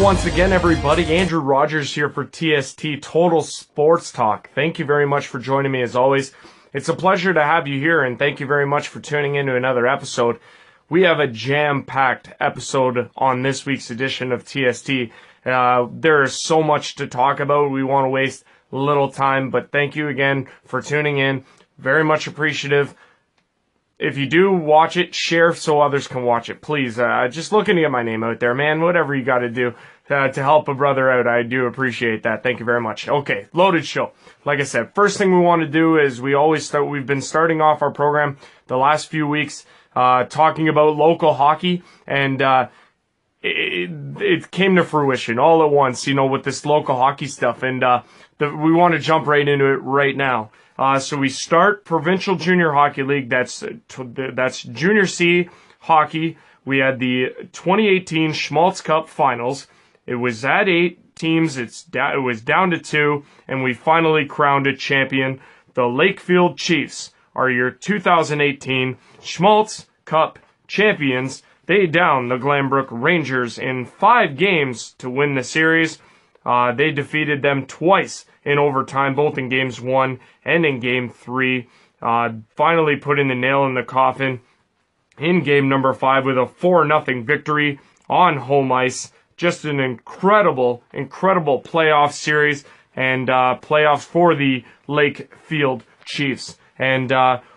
once again, everybody. Andrew Rogers here for TST Total Sports Talk. Thank you very much for joining me as always. It's a pleasure to have you here, and thank you very much for tuning into another episode. We have a jam-packed episode on this week's edition of TST. There is so much to talk about. We want to waste little time, but thank you again for tuning in. Very much appreciative. If you do watch it, share so others can watch it, please. Just looking to get my name out there, man. Whatever you got to do to help a brother out, I do appreciate that. Thank you very much. Okay, loaded show. Like I said, first thing we want to do is we've been starting off our program the last few weeks talking about local hockey, and it came to fruition all at once, with this local hockey stuff, and we want to jump right into it right now. So we start Provincial Junior Hockey League. That's Junior C hockey. We had the 2018 Schmaltz Cup Finals. It was at 8 teams. It was down to 2, and we finally crowned a champion. The Lakefield Chiefs are your 2018 Schmaltz Cup champions. They downed the Glanbrook Rangers in 5 games to win the series. They defeated them twice in overtime, both in games 1 and in game 3. Finally putting the nail in the coffin in game number 5 with a 4-0 victory on home ice. Just an incredible playoff series and playoffs for the Lakefield Chiefs. And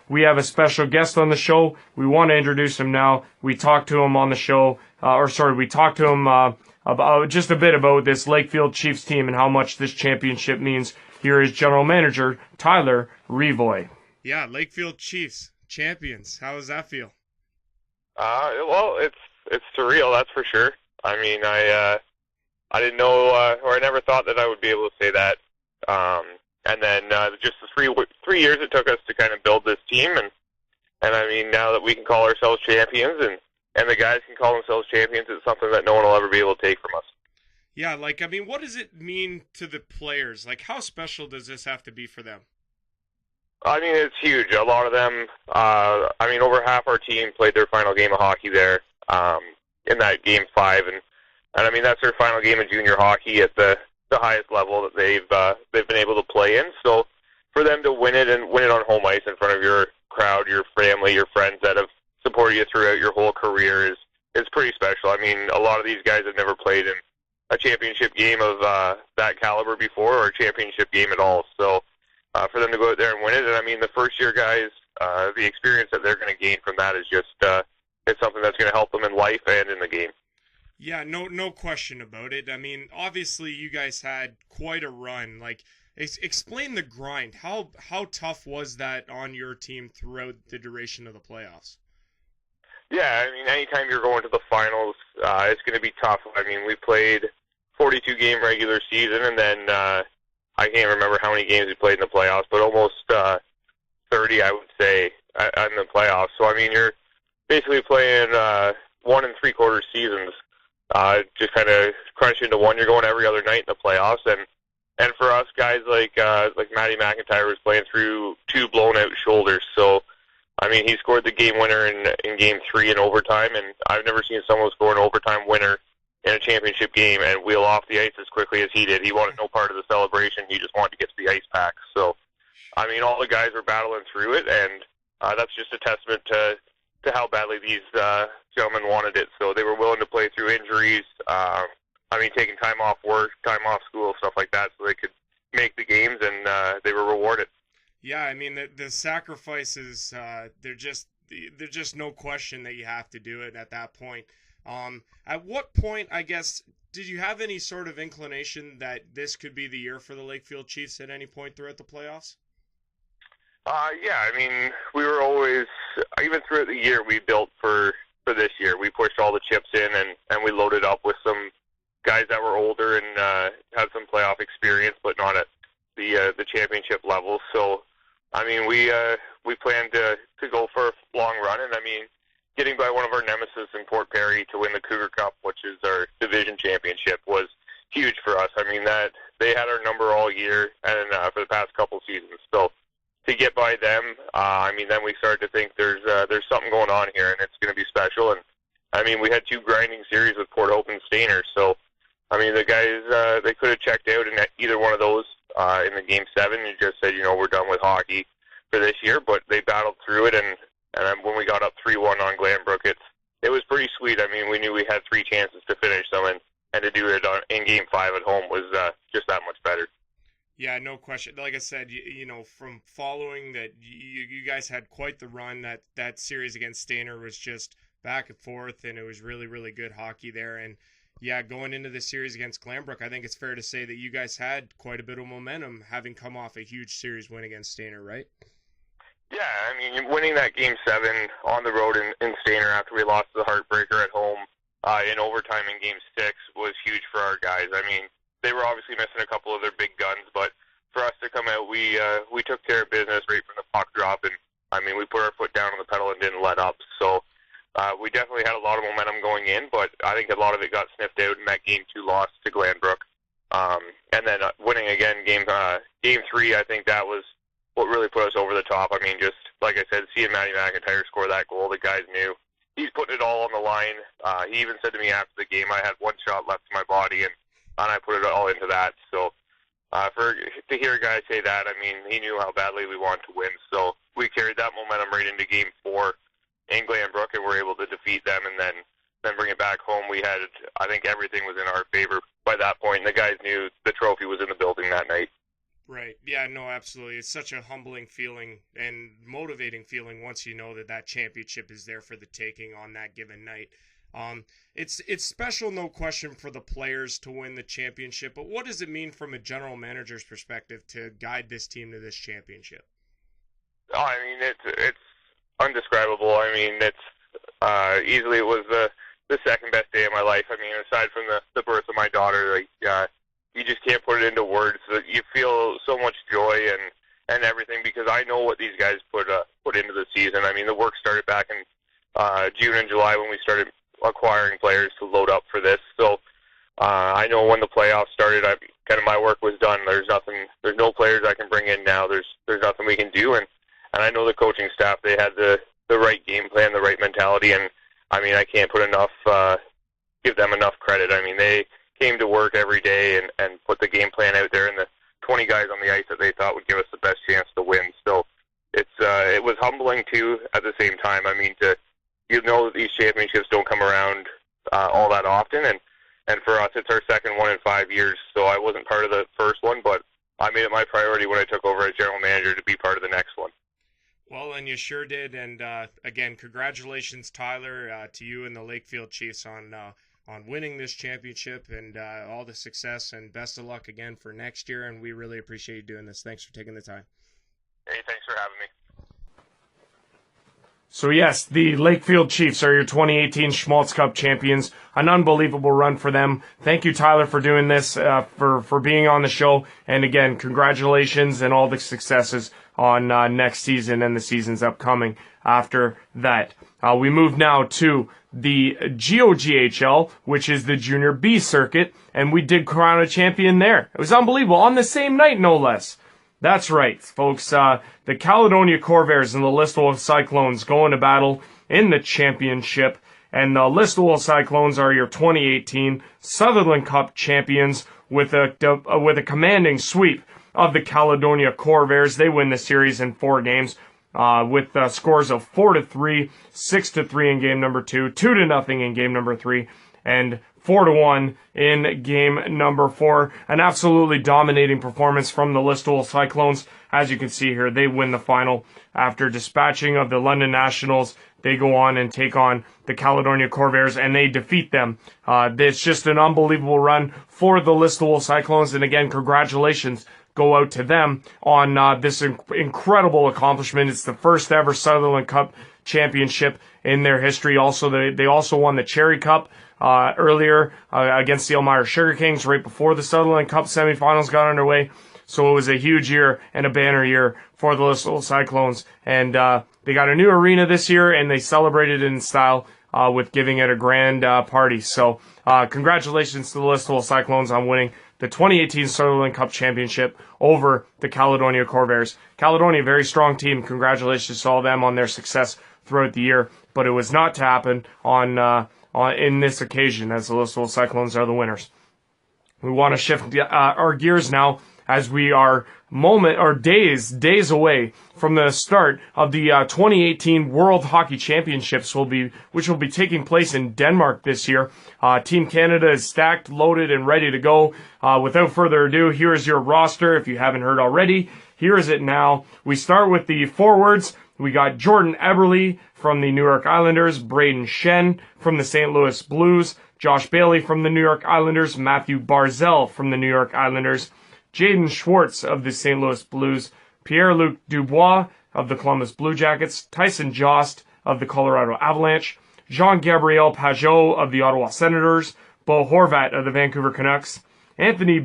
we have a special guest on the show. We want to introduce him now. We talked to him on the show, we talked to him about just a bit about this Lakefield Chiefs team and how much this championship means. Here is General Manager Tyler Revoy. Yeah, Lakefield Chiefs champions. How does that feel? Well, it's surreal, that's for sure. I mean, I didn't know, or I never thought that I would be able to say that. And then just the 3 years it took us to kind of build this team, and I mean, now that we can call ourselves champions, and the guys can call themselves champions, it's something that no one will ever be able to take from us. Yeah, what does it mean to the players? How special does this have to be for them? I mean, it's huge. A lot of them, over half our team played their final game of hockey there in that game 5, and I mean, that's their final game of junior hockey at the highest level that they've been able to play in. So for them to win it on home ice in front of your crowd, your family, your friends that have supported you throughout your whole career is pretty special. I mean, a lot of these guys have never played in a championship game of that caliber before, or a championship game at all. So for them to go out there and win it, and I mean, the first year guys, the experience that they're going to gain from that is just it's something that's going to help them in life and in the game. Yeah, no question about it. I mean, obviously you guys had quite a run. Explain the grind. How tough was that on your team throughout the duration of the playoffs? Yeah, I mean, anytime you're going to the finals, it's going to be tough. I mean, we played 42-game regular season, and then I can't remember how many games we played in the playoffs, but almost 30, I would say, in the playoffs. So, I mean, you're basically playing 1 3/4 seasons. Just kind of crunch into one. You're going every other night in the playoffs, and for us guys like Matty McIntyre was playing through 2 blown out shoulders. So I mean, he scored the game winner in game 3 in overtime, and I've never seen someone score an overtime winner in a championship game and wheel off the ice as quickly as he did. He wanted no part of the celebration. He just wanted to get to the ice pack. So I mean, all the guys were battling through it, and that's just a testament to how badly these gentlemen wanted it. So they were willing to play through injuries, taking time off work, time off school, stuff like that, so they could make the games, and they were rewarded. Yeah, I mean, the sacrifices, they're just no question that you have to do it at that point. At what point, I guess, did you have any sort of inclination that this could be the year for the Lakefield Chiefs at any point throughout the playoffs? Yeah, I mean, we were always, even throughout the year, we built for this year. We pushed all the chips in, and we loaded up with some guys that were older and had some playoff experience, but not at the championship level. So, I mean, we planned to go for a long run, and I mean, getting by one of our nemesis in Port Perry to win the Cougar Cup, which is our division championship, was huge for us. I mean, that they had our number all year and for the past couple seasons. So to get by them, I mean, then we started to think there's something going on here, and it's going to be special. And I mean, we had 2 grinding series with Port Hope and Stainer, so I mean, the guys, they could have checked out in either one of those in the Game 7 and just said, we're done with hockey for this year, but they battled through it, and when we got up 3-1 on Glanbrook, it was pretty sweet. I mean, we knew we had 3 chances to finish them, and to do it in Game 5 at home was just that much better. Yeah, no question. Like I said, from following that, you guys had quite the run. That series against Stainer was just back and forth, and it was really, really good hockey there. And yeah, going into the series against Glanbrook, I think it's fair to say that you guys had quite a bit of momentum, having come off a huge series win against Stainer, right? Yeah, I mean, winning that Game 7 on the road in Stainer after we lost the heartbreaker at home in overtime in Game 6 was huge for our guys. I mean, they were obviously missing a couple of their big guns, but for us to come out, we took care of business right from the puck drop, and I mean, we put our foot down on the pedal and didn't let up. So we definitely had a lot of momentum going in, but I think a lot of it got sniffed out in that Game 2 loss to Glanbrook. And then winning again Game 3, I think that was what really put us over the top. I mean, just like I said, seeing Matty McIntyre score that goal, the guys knew he's putting it all on the line. He even said to me after the game, I had one shot left to my body, and I put it all into that. So to hear a guy say that, I mean, he knew how badly we wanted to win. So we carried that momentum right into Game 4 in Glanbrook, and were able to defeat them, and then bring it back home. We had, I think everything was in our favor by that point, and the guys knew the trophy was in the building that night. Right. Yeah, no, absolutely. It's such a humbling feeling and motivating feeling once you know that championship is there for the taking on that given night. It's special, no question, for the players to win the championship, but what does it mean from a general manager's perspective to guide this team to this championship? Oh, I mean, it's undescribable. I mean, it's easily it was the second best day of my life. I mean, aside from the birth of my daughter, like you just can't put it into words. You feel so much joy and everything, because I know what these guys put into the season. I mean, the work started back in June and July when we started acquiring players to load up for this. So I know when the playoffs started, kind of my work was done. There's no players I can bring in now. There's nothing we can do, and I know the coaching staff, they had the right game plan, the right mentality, and I mean, I can't give them enough credit. I mean, they came to work every day and put the game plan out there, and the 20 guys on the ice that they thought would give us the best chance to win. So it was humbling too at the same time. I mean, that these championships don't come around all that often, and for us, it's our second one in 5 years. So I wasn't part of the first one, but I made it my priority when I took over as general manager to be part of the next one. Well, and you sure did. And again, congratulations, Tyler, to you and the Lakefield Chiefs on winning this championship, and all the success, and best of luck again for next year. And we really appreciate you doing this. Thanks for taking the time. Hey, thanks for having me. So yes, the Lakefield Chiefs are your 2018 Schmaltz Cup champions. An unbelievable run for them. Thank you, Tyler, for doing this, for being on the show. And again, congratulations and all the successes on next season and the seasons upcoming after that. We move now to the GOJHL, which is the Junior B circuit, and we did crown a champion there. It was unbelievable, on the same night, no less. That's right, folks. The Caledonia Corvairs and the Listowel Cyclones go into battle in the championship, and the Listowel Cyclones are your 2018 Sutherland Cup champions with a commanding sweep of the Caledonia Corvairs. They win the series in 4 games with scores of 4-3, 6-3 in game number 2, 2-0 in game number 3, and 4-1 in game number 4. An absolutely dominating performance from the Listowel Cyclones. As you can see here, they win the final after dispatching of the London Nationals. They go on and take on the Caledonia Corvairs, and they defeat them. It's just an unbelievable run for the Listowel Cyclones, and again, congratulations go out to them on this incredible accomplishment. It's the first ever Sutherland Cup championship in their history. Also, they also won the Cherry Cup earlier against the Elmira Sugar Kings right before the Sutherland Cup semifinals got underway. So it was a huge year and a banner year for the Listowel Cyclones. And they got a new arena this year, and they celebrated it in style with giving it a grand party. So congratulations to the Listowel Cyclones on winning the 2018 Sutherland Cup Championship over the Caledonia Corvairs. Caledonia, very strong team. Congratulations to all of them on their success throughout the year. But it was not to happen in this occasion, as the Listowel Cyclones are the winners. We want to shift our gears now as we are days away from the start of the 2018 World Hockey Championships, which will be taking place in Denmark this year. Team Canada is stacked, loaded, and ready to go. Without further ado, here is your roster. If you haven't heard already, here is it now. We start with the forwards. We got Jordan Eberle from the New York Islanders, Braden Shen from the St. Louis Blues, Josh Bailey from the New York Islanders, Matthew Barzal from the New York Islanders, Jaden Schwartz of the St. Louis Blues, Pierre-Luc Dubois of the Columbus Blue Jackets, Tyson Jost of the Colorado Avalanche, Jean-Gabriel Pageau of the Ottawa Senators, Bo Horvat of the Vancouver Canucks, Anthony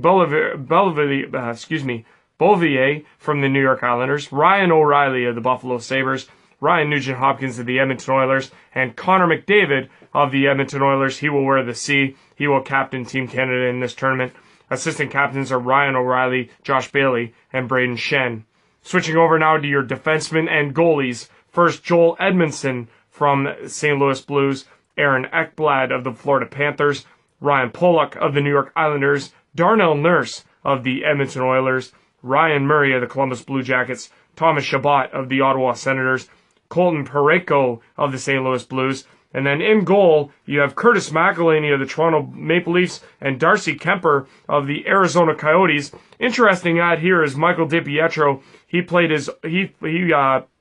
Bouvier from the New York Islanders, Ryan O'Reilly of the Buffalo Sabres, Ryan Nugent-Hopkins of the Edmonton Oilers, and Connor McDavid of the Edmonton Oilers. He will wear the C. He will captain Team Canada in this tournament. Assistant captains are Ryan O'Reilly, Josh Bailey, and Braden Shen. Switching over now to your defensemen and goalies. First, Joel Edmondson from St. Louis Blues, Aaron Ekblad of the Florida Panthers, Ryan Pollock of the New York Islanders, Darnell Nurse of the Edmonton Oilers, Ryan Murray of the Columbus Blue Jackets, Thomas Chabot of the Ottawa Senators, Colton Parayko of the St. Louis Blues, and then in goal, you have Curtis McElhinney of the Toronto Maple Leafs and Darcy Kemper of the Arizona Coyotes. Interesting add here is Michael DiPietro. He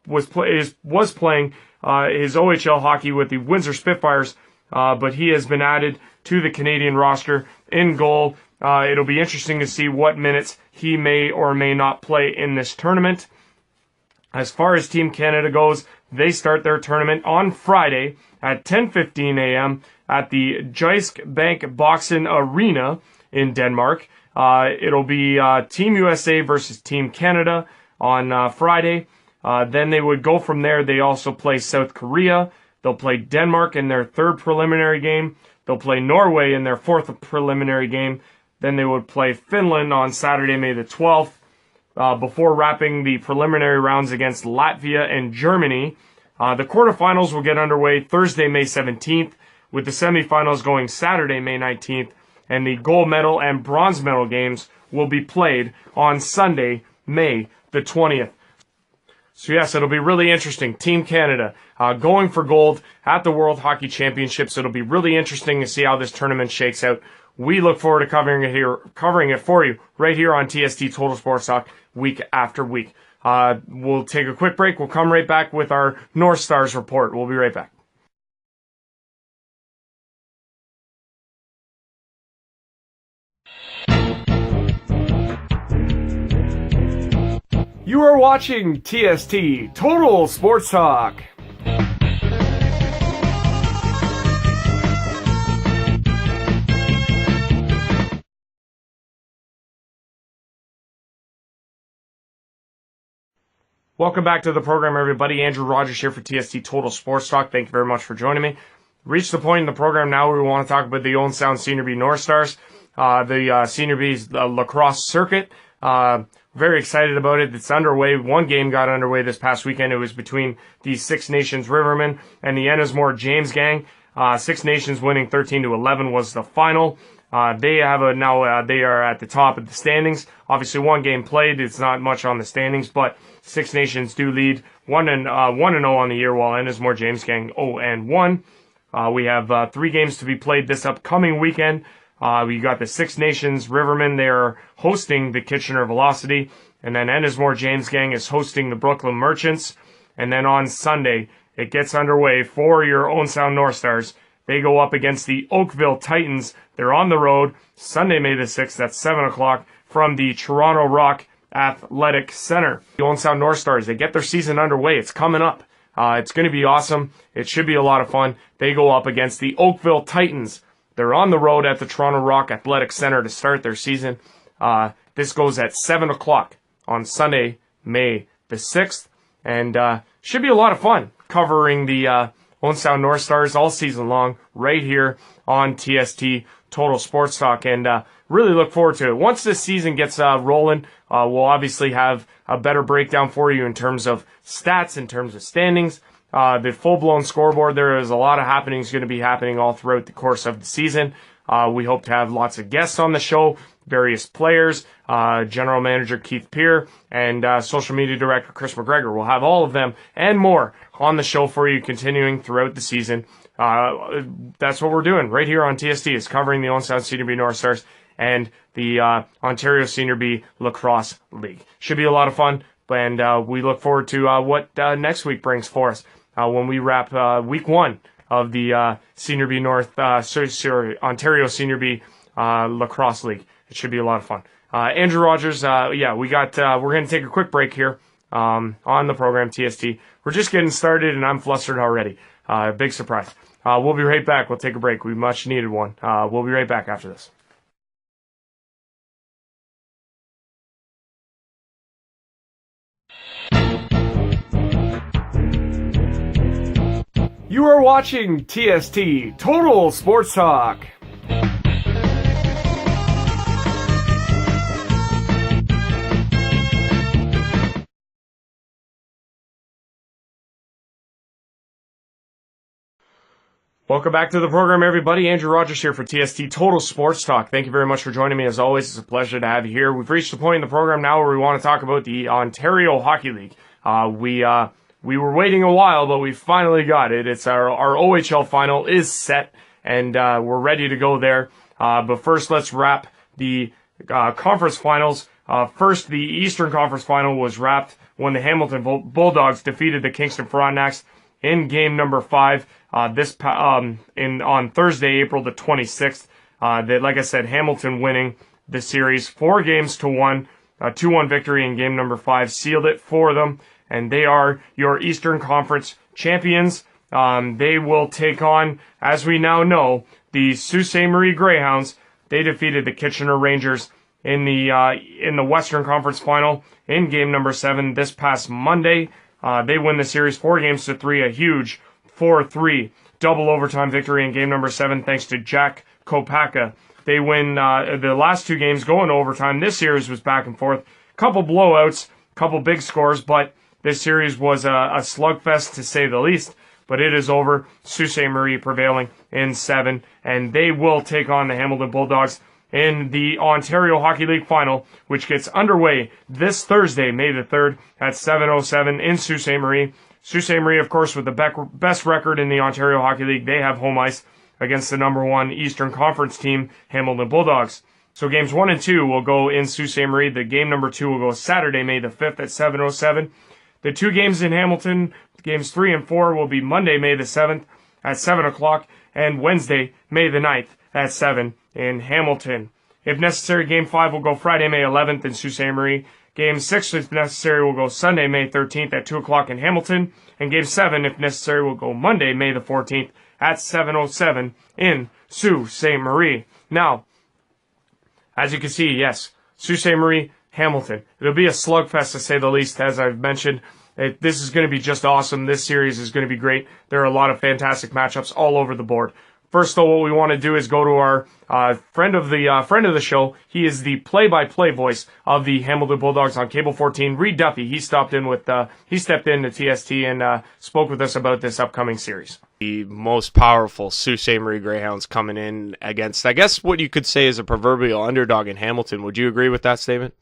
was playing his OHL hockey with the Windsor Spitfires, but he has been added to the Canadian roster in goal. It'll be interesting to see what minutes he may or may not play in this tournament. As far as Team Canada goes, they start their tournament on Friday at 10:15 a.m. at the Jyske Bank Boxen Arena in Denmark. It'll be Team USA versus Team Canada on Friday. Then they would go from there. They also play South Korea. They'll play Denmark in their third preliminary game. They'll play Norway in their fourth preliminary game. Then they would play Finland on Saturday, May the 12th. Before wrapping the preliminary rounds against Latvia and Germany. The quarterfinals will get underway Thursday, May 17th, with the semifinals going Saturday, May 19th, and the gold medal and bronze medal games will be played on Sunday, May the 20th. So yes, it'll be really interesting. Team Canada going for gold at the World Hockey Championships. It'll be really interesting to see how this tournament shakes out. We look forward to covering it for you right here on TST Total Sports Talk week after week. We'll take a quick break. We'll come right back with our North Stars report. We'll be right back. You are watching TST Total Sports Talk. Welcome back to the program, everybody. Andrew Rogers here for TST Total Sports Talk. Thank you very much for joining me. Reached the point in the program now where we want to talk about the Owen Sound Senior B North Stars, the Senior B's lacrosse circuit. Very excited about it. It's underway. One game got underway this past weekend. It was between the Six Nations Rivermen and the Ennismore James gang. Six Nations winning 13-11 was the final. They are at the top of the standings. Obviously, one game played. It's not much on the standings, but Six Nations do lead 1-0 on the year, while Ennismore James Gang 0-1. We have 3 games to be played this upcoming weekend. We got the Six Nations Rivermen. They are hosting the Kitchener Velocity, and then Ennismore James Gang is hosting the Brooklyn Merchants. And then on Sunday, it gets underway for your Owen Sound North Stars. They go up against the Oakville Titans. They're on the road Sunday, May the 6th at 7 o'clock from the Toronto Rock Athletic Center. The Owen Sound North Stars, they get their season underway. It's coming up. It's going to be awesome. It should be a lot of fun. They go up against the Oakville Titans. They're on the road at the Toronto Rock Athletic Center to start their season. This goes at 7 o'clock on Sunday, May the 6th. And should be a lot of fun covering the Owen Sound North Stars all season long right here on TST Total Sports Talk. And really look forward to it. Once this season gets rolling, we'll obviously have a better breakdown for you in terms of stats, in terms of standings. The full-blown scoreboard, there is a lot of happenings going to be happening all throughout the course of the season. We hope to have lots of guests on the show, various players, General Manager Keith Peer, and Social Media Director Chris McGregor. We'll have all of them and more on the show for you continuing throughout the season. That's what we're doing right here on TST, is covering the Owen Sound Senior B North Stars and the Ontario Senior B Lacrosse League. Should be a lot of fun, and we look forward to what next week brings for us when we wrap week 1 of the Senior B North, Ontario Senior B Lacrosse League. It should be a lot of fun. Andrew Rogers, we're going to take a quick break here on the program, TST. We're just getting started, and I'm flustered already. Big surprise. We'll be right back. We'll take a break. We much needed one. We'll be right back after this. You are watching TST, Total Sports Talk. Welcome back to the program, everybody. Andrew Rogers here for TST Total Sports Talk. Thank you very much for joining me. As always, it's a pleasure to have you here. We've reached the point in the program now where we want to talk about the Ontario Hockey League. We were waiting a while, but we finally got it. It's our OHL final is set, and we're ready to go there. But first, let's wrap the conference finals. First, the Eastern Conference final was wrapped when the Hamilton Bulldogs defeated the Kingston Frontenacs in game number 5 on Thursday, April the 26th. Like I said, Hamilton winning the series 4-1, a 2-1 victory in game number 5 sealed it for them. And they are your Eastern Conference champions. They will take on, as we now know, the Sault Ste. Marie Greyhounds. They defeated the Kitchener Rangers in the Western Conference final in game number 7 this past Monday. They win the series 4-3, a huge 4-3 double overtime victory in game number 7 thanks to Jack Kopaka. They win the last 2 games going to overtime. This series was back and forth. Couple blowouts, couple big scores, but this series was a slugfest to say the least, but it is over. Sault Ste. Marie prevailing in 7, and they will take on the Hamilton Bulldogs in the Ontario Hockey League final, which gets underway this Thursday, May the 3rd at 7:07 in Sault Ste. Marie. Sault Ste. Marie, of course, with the best record in the Ontario Hockey League, they have home ice against the number 1 Eastern Conference team, Hamilton Bulldogs. So games 1 and 2 will go in Sault Ste. Marie. The game number 2 will go Saturday, May the 5th at 7:07. The 2 games in Hamilton, games 3 and 4, will be Monday, May the 7th at 7 o'clock, and Wednesday, May the 9th at 7 in Hamilton. If necessary, game 5 will go Friday, May 11th in Sault Ste. Marie. Game 6, if necessary, will go Sunday, May 13th at 2 o'clock in Hamilton. And game 7, if necessary, will go Monday, May the 14th at 7:07 in Sault Ste. Marie. Now, as you can see, yes, Sault Ste. Marie, Hamilton. It'll be a slugfest to say the least, as I've mentioned. This is going to be just awesome. This series is going to be great. There are a lot of fantastic matchups all over the board. First, though, what we want to do is go to our friend of the show. He is the play-by-play voice of the Hamilton Bulldogs on Cable 14, Reed Duthie. He stepped in to TST and spoke with us about this upcoming series. The most powerful Sault Ste. Marie Greyhounds coming in against, I guess, what you could say is a proverbial underdog in Hamilton. Would you agree with that statement?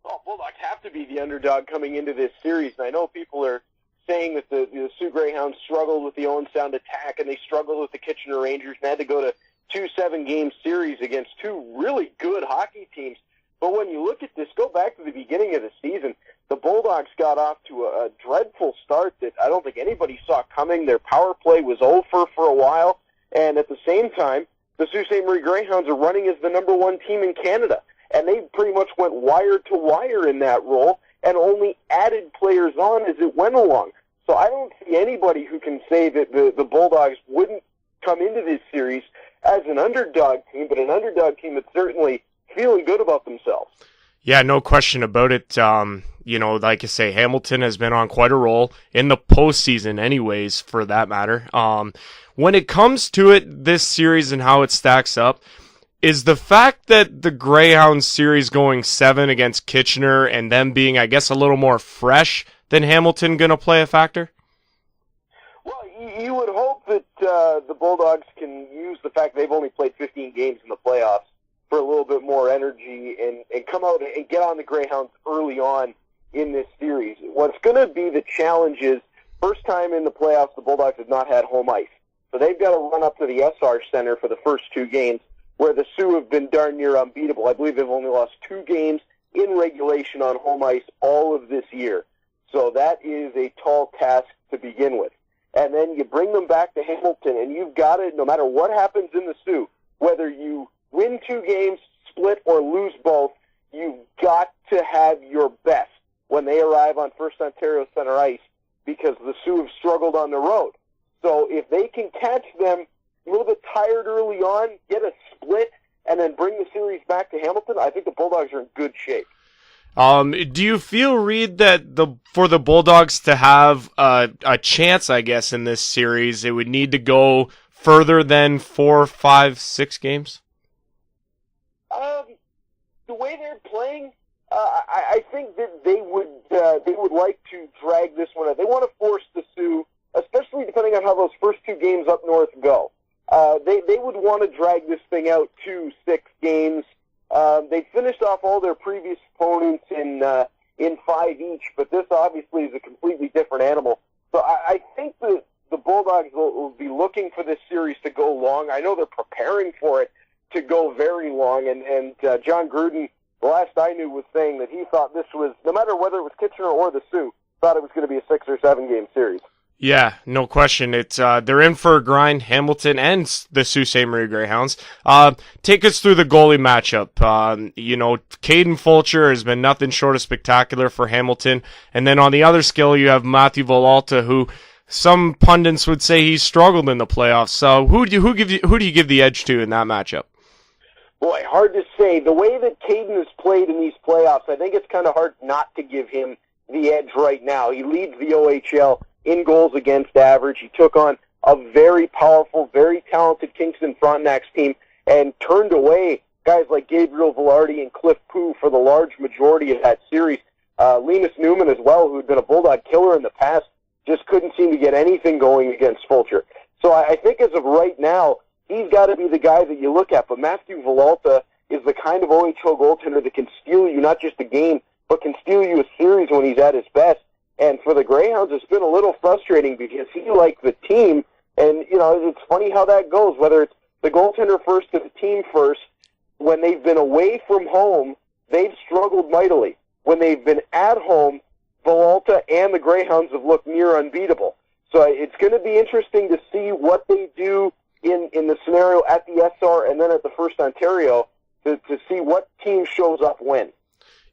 Well, Bulldogs have to be the underdog coming into this series. And I know people are saying that the Sault Greyhounds struggled with the Owen Sound attack and they struggled with the Kitchener Rangers and had to go to 2 7-game series against 2 really good hockey teams. But when you look at this, go back to the beginning of the season, the Bulldogs got off to a dreadful start that I don't think anybody saw coming. Their power play was over for a while, and at the same time, the Sault Ste. Marie Greyhounds are running as the number 1 team in Canada. And they pretty much went wire to wire in that role and only added players on as it went along. So I don't see anybody who can say that the Bulldogs wouldn't come into this series as an underdog team, but an underdog team that's certainly feeling good about themselves. Yeah, no question about it. Like I say, Hamilton has been on quite a roll in the postseason anyways, for that matter. When it comes to it, this series and how it stacks up, is the fact that the Greyhounds series going 7 against Kitchener and them being, I guess, a little more fresh than Hamilton going to play a factor? Well, you would hope that the Bulldogs can use the fact they've only played 15 games in the playoffs for a little bit more energy and come out and get on the Greyhounds early on in this series. What's going to be the challenge is, first time in the playoffs, the Bulldogs have not had home ice. So they've got to run up to the SR Center for the first two games, where the Sioux have been darn near unbeatable. I believe they've only lost 2 games in regulation on home ice all of this year. So that is a tall task to begin with. And then you bring them back to Hamilton, and you've got it, no matter what happens in the Sioux, whether you win 2 games, split, or lose both, you've got to have your best when they arrive on First Ontario Center ice, because the Sioux have struggled on the road. So if they can catch them a little bit tired early on, get a split, and then bring the series back to Hamilton, I think the Bulldogs are in good shape. Do you feel, Reed, that for the Bulldogs to have a chance, I guess, in this series, it would need to go further than 4, 5, 6 games? The way they're playing, I think that they would like to drag this one out. They want to force the Sioux, especially depending on how those first 2 games up north go. They would want to drag this thing out to 6 games. They finished off all their previous opponents in 5 each, but this obviously is a completely different animal. So I think that the Bulldogs will be looking for this series to go long. I know they're preparing for it to go very long, and John Gruden, the last I knew, was saying that he thought this was, no matter whether it was Kitchener or the Sioux, thought it was going to be a 6 or 7 game series. Yeah, no question. It's they're in for a grind, Hamilton and the Sault Ste. Marie Greyhounds. Take us through the goalie matchup. Caden Fulcher has been nothing short of spectacular for Hamilton. And then on the other skill, you have Matthew Villalta, who some pundits would say he's struggled in the playoffs. So who do you give the edge to in that matchup? Boy, hard to say. The way that Caden has played in these playoffs, I think it's kind of hard not to give him the edge right now. He leads the OHL in goals against average. He took on a very powerful, very talented Kingston Frontenac's team and turned away guys like Gabriel Velarde and Cliff Poo for the large majority of that series. Linus Newman as well, who had been a Bulldog killer in the past, just couldn't seem to get anything going against Fulcher. So I think as of right now, he's got to be the guy that you look at. But Matthew Villalta is the kind of OHL goaltender that can steal you not just a game, but can steal you a series when he's at his best. And for the Greyhounds, it's been a little frustrating because he liked the team. And, it's funny how that goes, whether it's the goaltender first or the team first. When they've been away from home, they've struggled mightily. When they've been at home, Villalta and the Greyhounds have looked near unbeatable. So it's going to be interesting to see what they do in the scenario at the SR and then at the First Ontario to see what team shows up when.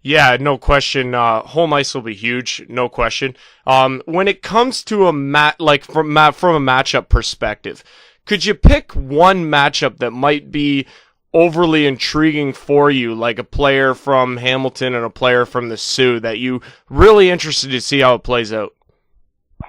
Yeah, no question. Home ice will be huge, no question. When it comes to from a matchup perspective, could you pick one matchup that might be overly intriguing for you, like a player from Hamilton and a player from the Sioux, that you really interested to see how it plays out?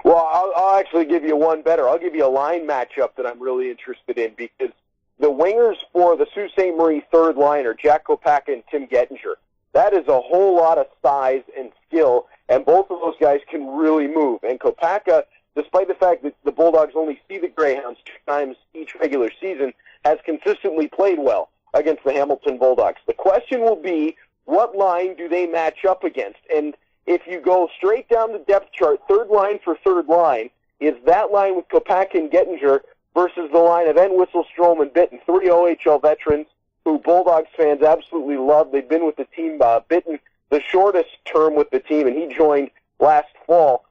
Well, I'll actually give you one better. I'll give you a line matchup that I'm really interested in, because the wingers for the Sault Ste. Marie third line are Jack Kopaka and Tim Gettinger. That is a whole lot of size and skill, and both of those guys can really move. And Kopaka, despite the fact that the Bulldogs only see the Greyhounds 2 times each regular season, has consistently played well against the Hamilton Bulldogs. The question will be, what line do they match up against? And if you go straight down the depth chart, third line for third line, is that line with Kopaka and Gettinger versus the line of Entwistle, Strome, and Bitten, 3 OHL veterans who Bulldogs fans absolutely love. They've been with the team, Bitten the shortest term with the team, and he joined last fall.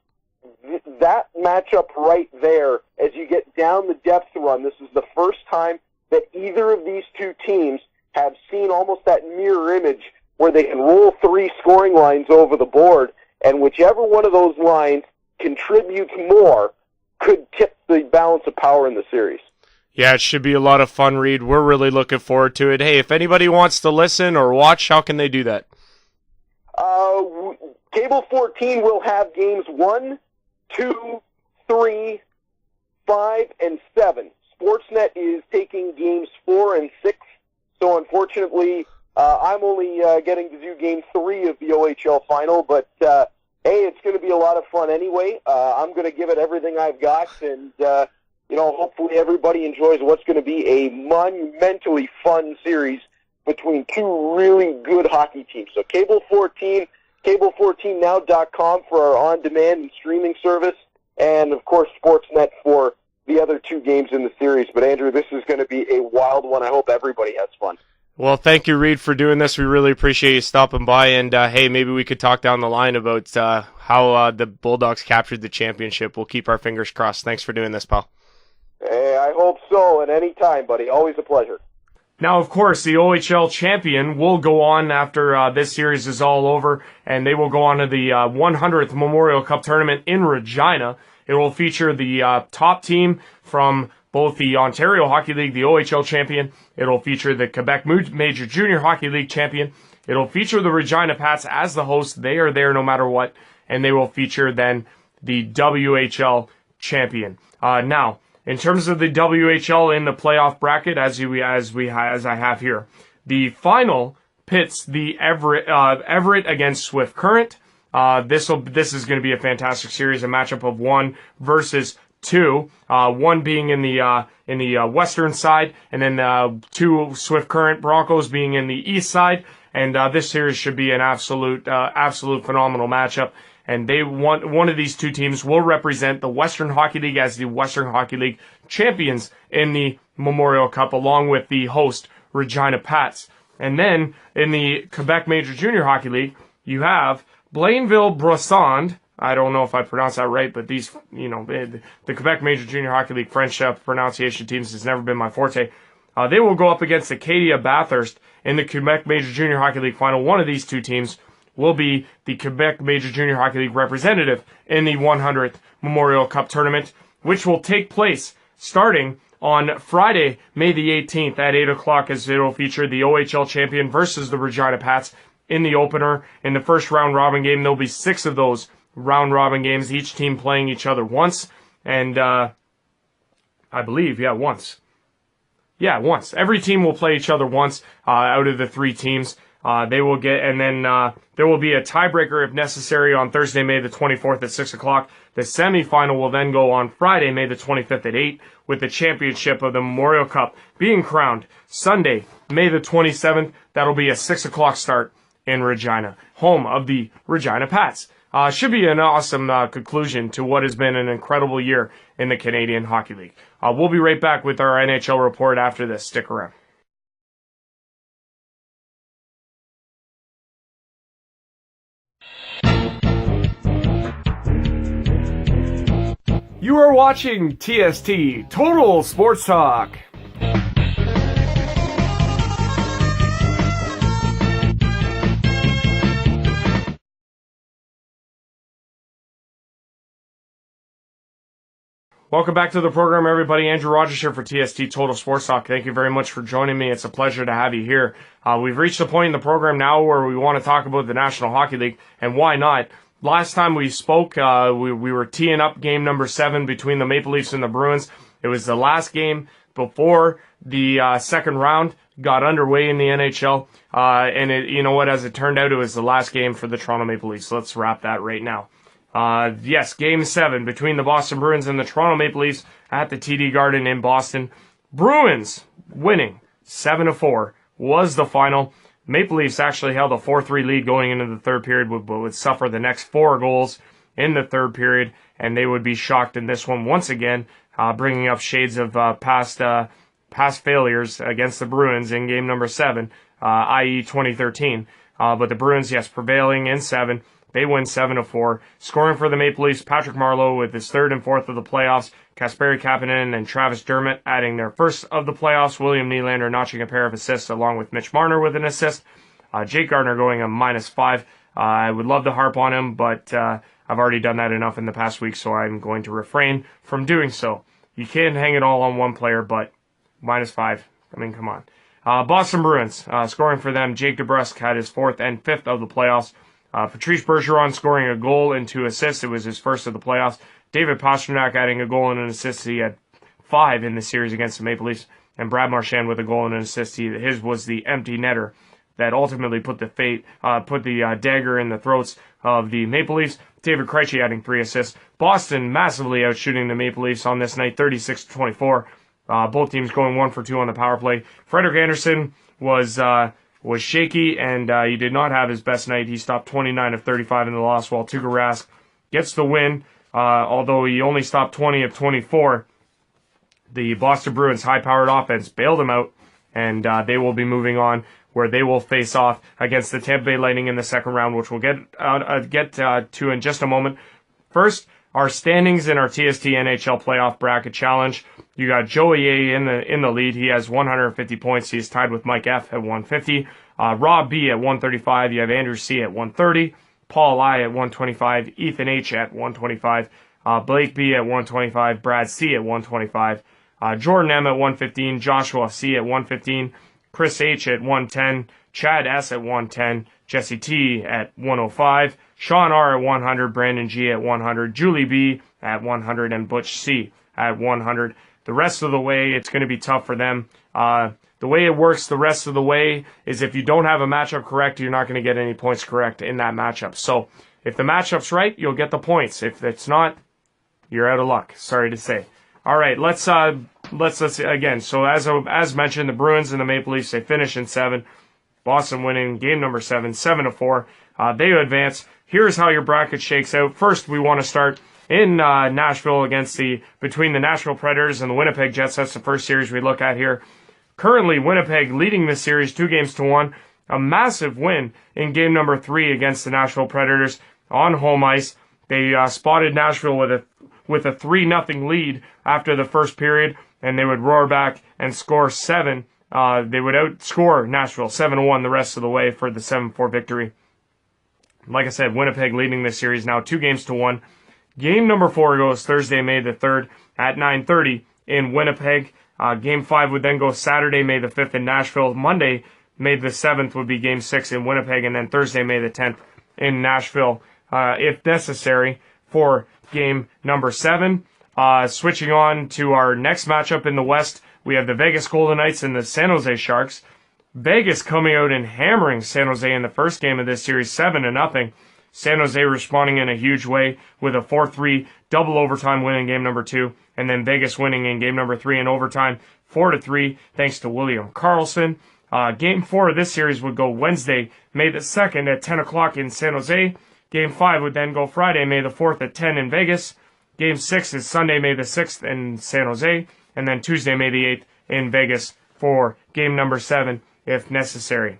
That matchup right there, as you get down the depth run, this is the first time that either of these 2 teams have seen almost that mirror image where they can roll 3 scoring lines over the board, and whichever one of those lines contributes more could tip the balance of power in the series. Yeah, it should be a lot of fun, Reed. We're really looking forward to it. Hey, if anybody wants to listen or watch, how can they do that? Cable 14 will have games 1, 2, 3, 5, and 7. Sportsnet is taking games 4 and 6, so unfortunately, I'm only getting to do game 3 of the OHL final, but Hey, it's going to be a lot of fun anyway. I'm going to give it everything I've got, and hopefully everybody enjoys what's going to be a monumentally fun series between two really good hockey teams. So Cable 14, cable14now.com for our on-demand and streaming service, and of course Sportsnet for the other two games in the series. But Andrew, this is going to be a wild one. I hope everybody has fun. Well, thank you, Reed, for doing this. We really appreciate you stopping by. And, hey, maybe we could talk down the line about how the Bulldogs captured the championship. We'll keep our fingers crossed. Thanks for doing this, pal. Hey, I hope so. And any time, buddy. Always a pleasure. Now, of course, the OHL champion will go on after this series is all over, and they will go on to the 100th Memorial Cup tournament in Regina. It will feature the top team from both the Ontario Hockey League, the OHL champion. It'll feature the Quebec Major Junior Hockey League champion. It'll feature the Regina Pats as the host. They are there no matter what. And they will feature then the WHL champion. Now, in terms of the WHL in the playoff bracket, as I have here, the final pits the Everett against Swift Current. This is going to be a fantastic series, a matchup of 1 versus 2, one being in the western side, and then 2 Swift Current Broncos being in the east side. And this series should be an absolute phenomenal matchup. And one of these two teams will represent the Western Hockey League as the Western Hockey League champions in the Memorial Cup, along with the host Regina Pats. And then in the Quebec Major Junior Hockey League, you have Blainville-Brossard. I don't know if I pronounced that right, but these, the Quebec Major Junior Hockey League French pronunciation teams has never been my forte. They will go up against Acadia Bathurst in the Quebec Major Junior Hockey League final. One of these two teams will be the Quebec Major Junior Hockey League representative in the 100th Memorial Cup tournament, which will take place starting on Friday, May the 18th at 8 o'clock, as it will feature the OHL champion versus the Regina Pats in the opener. In the first round-robin game, there'll be 6 of those round-robin games, each team playing each other once. And I believe, once. Yeah, once. Every team will play each other once out of the 3 teams. They will get, and then there will be a tiebreaker if necessary on Thursday, May the 24th at 6 o'clock. The semifinal will then go on Friday, May the 25th at 8, with the championship of the Memorial Cup being crowned Sunday, May the 27th. That'll be a 6 o'clock start in Regina, home of the Regina Pats. Should be an awesome conclusion to what has been an incredible year in the Canadian Hockey League. We'll be right back with our NHL report after this. Stick around. You are watching TST, Total Sports Talk. Welcome back to the program, everybody. Andrew Rogers here for TST Total Sports Talk. Thank you very much for joining me. It's a pleasure to have you here. We've reached the point in the program now where we want to talk about the National Hockey League, and why not? Last time we spoke, we were teeing up game number 7 between the Maple Leafs and the Bruins. It was the last game before the second round got underway in the NHL. And as it turned out, it was the last game for the Toronto Maple Leafs. So let's wrap that right now. Yes, game 7 between the Boston Bruins and the Toronto Maple Leafs at the TD Garden in Boston. Bruins winning 7-4 was the final. Maple Leafs actually held a 4-3 lead going into the third period, but would suffer the next 4 goals in the third period, and they would be shocked in this one once again, bringing up shades of past failures against the Bruins in game number 7, i.e. 2013. But the Bruins, yes, prevailing in 7. They win 7-4. Scoring for the Maple Leafs, Patrick Marleau with his 3rd and 4th of the playoffs. Kasperi Kapanen and Travis Dermott adding their 1st of the playoffs. William Nylander notching a pair of assists along with Mitch Marner with an assist. Jake Gardner going a -5. I would love to harp on him, but I've already done that enough in the past week, so I'm going to refrain from doing so. You can't hang it all on one player, but -5. I mean, come on. Boston Bruins, scoring for them, Jake DeBrusk had his 4th and 5th of the playoffs. Patrice Bergeron scoring a goal and 2 assists. It was his 1st of the playoffs. David Pastrnak adding a goal and an assist. He had 5 in the series against the Maple Leafs. And Brad Marchand with a goal and an assist. His was the empty netter that ultimately put the dagger in the throats of the Maple Leafs. David Krejci adding 3 assists. Boston massively outshooting the Maple Leafs on this night, 36-24. Both teams going 1 for 2 on the power play. Frederik Andersen was shaky, and he did not have his best night. He stopped 29 of 35 in the loss, while Tuukka Rask gets the win, although he only stopped 20 of 24. The Boston Bruins' high-powered offense bailed him out, and they will be moving on, where they will face off against the Tampa Bay Lightning in the second round, which we'll get to in just a moment. First, our standings in our TST NHL Playoff Bracket Challenge. You got Joey A in the lead. He has 150 points. He is tied with Mike F at 150. Rob B at 135. You have Andrew C at 130. Paul I at 125. Ethan H at 125. Blake B at 125. Brad C at 125. Jordan M at 115. Joshua C at 115. Chris H at 110. Chad S at 110. Jesse T at 105. Sean R at 100. Brandon G at 100. Julie B at 100. And Butch C at 100. The rest of the way, it's going to be tough for them. The way it works the rest of the way is if you don't have a matchup correct, you're not going to get any points correct in that matchup. So if the matchup's right, you'll get the points. If it's not, you're out of luck. Sorry to say. All right, let's again. So as mentioned, the Bruins and the Maple Leafs, they finish in 7. Boston winning game number 7, 7-4. They advance. Here's how your bracket shakes out. First, we want to start in Nashville between the Nashville Predators and the Winnipeg Jets. That's the first series we look at here. Currently, Winnipeg leading this series 2-1. A massive win in game number 3 against the Nashville Predators on home ice. They spotted Nashville with a 3-0 lead after the first period, and they would roar back and score 7. They would outscore Nashville 7-1 the rest of the way for the 7-4 victory. Like I said, Winnipeg leading this series now 2-1. Game number 4 goes Thursday, May the 3rd at 9:30 in Winnipeg. Game 5 would then go Saturday, May the 5th in Nashville. Monday, May the 7th would be Game 6 in Winnipeg, and then Thursday, May the 10th in Nashville, if necessary, for Game number 7. Switching on to our next matchup in the West, we have the Vegas Golden Knights and the San Jose Sharks. Vegas coming out and hammering San Jose in the first game of this series, 7-0. San Jose responding in a huge way with a 4-3 double overtime win in game number 2, and then Vegas winning in game number 3 in overtime, 4-3, thanks to William Karlsson. Game 4 of this series would go Wednesday, May the 2nd at 10 o'clock in San Jose. Game 5 would then go Friday, May the 4th at 10 in Vegas. Game 6 is Sunday, May the 6th in San Jose, and then Tuesday, May the 8th in Vegas for game number 7 if necessary.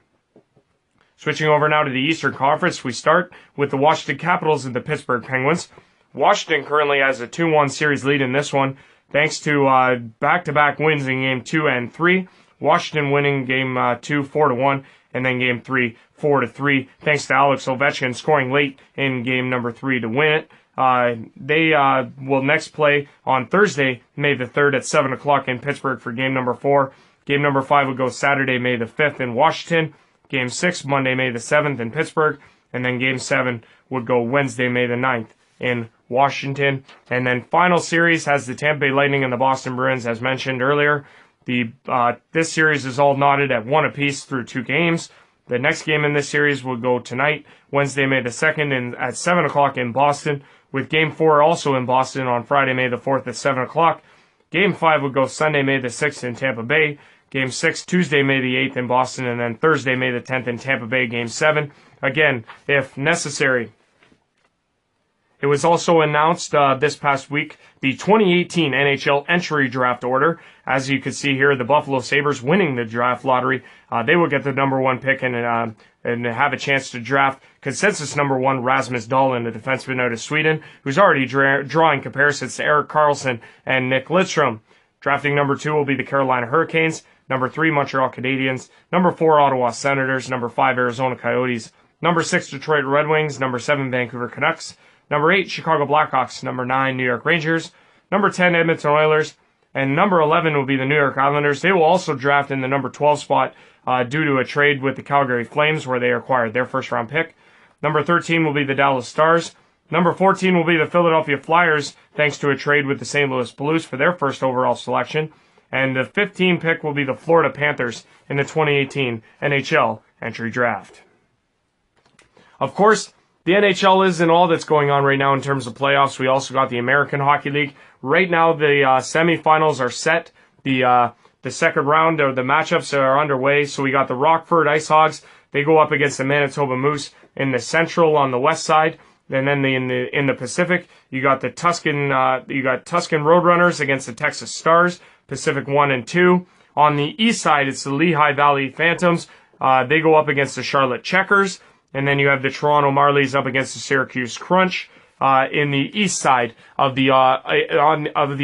Switching over now to the Eastern Conference, we start with the Washington Capitals and the Pittsburgh Penguins. Washington currently has a 2-1 series lead in this one, thanks to back-to-back wins in Game 2 and 3. Washington winning Game 2 4-1, and then Game 3 4-3, thanks to Alex Ovechkin scoring late in Game number 3 to win it. They will next play on Thursday, May the 3rd at 7 o'clock in Pittsburgh for Game number 4. Game number 5 would go Saturday, May the 5th in Washington. Game 6, Monday, May the 7th in Pittsburgh. And then Game 7 would go Wednesday, May the 9th in Washington. And then final series has the Tampa Bay Lightning and the Boston Bruins, as mentioned earlier. This series is all knotted at 1 apiece through 2 games. The next game in this series will go tonight, Wednesday, May the 2nd at 7 o'clock in Boston, with Game 4 also in Boston on Friday, May the 4th at 7 o'clock. Game 5 would go Sunday, May the 6th in Tampa Bay. Game 6, Tuesday, May the 8th in Boston, and then Thursday, May the 10th in Tampa Bay, Game 7. Again, if necessary. It was also announced this past week, the 2018 NHL entry draft order. As you can see here, the Buffalo Sabres winning the draft lottery. They will get the number 1 pick and have a chance to draft consensus number 1 Rasmus Dahlin, the defenseman out of Sweden, who's already drawing comparisons to Erik Karlsson and Nick Lidstrom. Drafting number 2 will be the Carolina Hurricanes. Number 3, Montreal Canadiens. Number 4, Ottawa Senators. Number 5, Arizona Coyotes. Number 6, Detroit Red Wings. Number 7, Vancouver Canucks. Number 8, Chicago Blackhawks. Number 9, New York Rangers. Number 10, Edmonton Oilers. And number 11 will be the New York Islanders. They will also draft in the number 12 spot due to a trade with the Calgary Flames where they acquired their first-round pick. Number 13 will be the Dallas Stars. Number 14 will be the Philadelphia Flyers, thanks to a trade with the St. Louis Blues for their first overall selection. And the 15 pick will be the Florida Panthers in the 2018 NHL entry draft. Of course, the NHL isn't all that's going on right now in terms of playoffs. We also got the American Hockey League. Right now, the semifinals are set. The second round of the matchups are underway. So we got the Rockford Ice Hogs. They go up against the Manitoba Moose in the Central on the west side. And then in the Pacific, you got the Tuscan Roadrunners against the Texas Stars, Pacific 1 and 2. On the east side, it's the Lehigh Valley Phantoms. They go up against the Charlotte Checkers. And then you have the Toronto Marlies up against the Syracuse Crunch. In the east side of the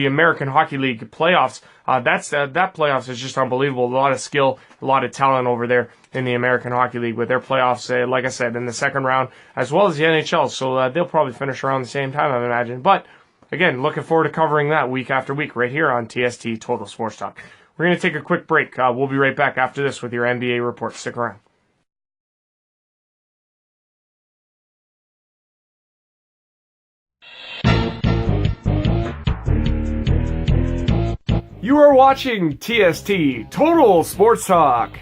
American Hockey League playoffs. That playoffs is just unbelievable. A lot of skill, a lot of talent over there in the American Hockey League with their playoffs, like I said, in the second round, as well as the NHL. So they'll probably finish around the same time, I imagine. But again, looking forward to covering that week after week right here on TST Total Sports Talk. We're going to take a quick break. We'll be right back after this with your NBA report. Stick around. You are watching TST Total Sports Talk.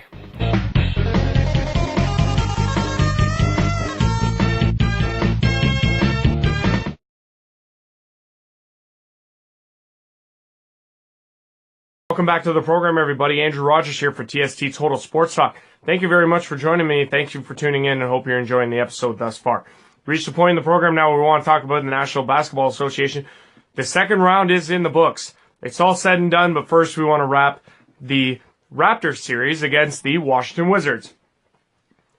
Welcome back to the program, everybody. Andrew Rogers here for TST Total Sports Talk. Thank you very much for joining me. Thank you for tuning in, and hope you're enjoying the episode thus far. Reached the point in the program now where we want to talk about the National Basketball Association. The second round is in the books. It's all said and done, but first we want to wrap the Raptors series against the Washington Wizards.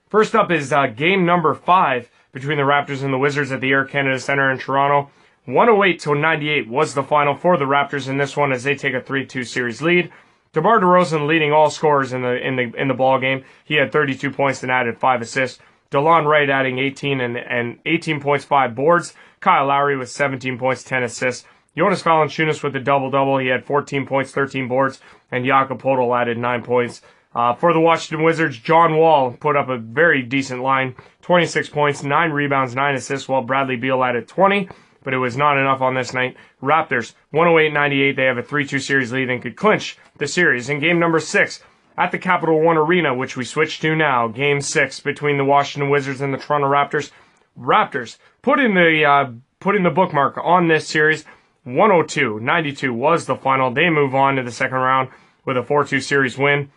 First up is game number 5 between the Raptors and the Wizards at the Air Canada Centre in Toronto. 108-98 was the final for the Raptors in this one as they take a 3-2 series lead. DeMar DeRozan leading all scorers in the ball game. He had 32 points and added 5 assists. DeLon Wright adding 18 and 18 points, 5 boards. Kyle Lowry with 17 points, 10 assists. Jonas Valanciunas with a double-double. He had 14 points, 13 boards, and Jakob Poeltl added 9 points. For the Washington Wizards, John Wall put up a very decent line, 26 points, 9 rebounds, 9 assists, while Bradley Beal added 20, but it was not enough on this night. Raptors, 108-98, they have a 3-2 series lead and could clinch the series in game number 6 at the Capital One Arena, which we switch to now, game 6 between the Washington Wizards and the Toronto Raptors. Raptors put in the bookmark on this series. 102-92 was the final. They move on to the second round with a 4-2 series win.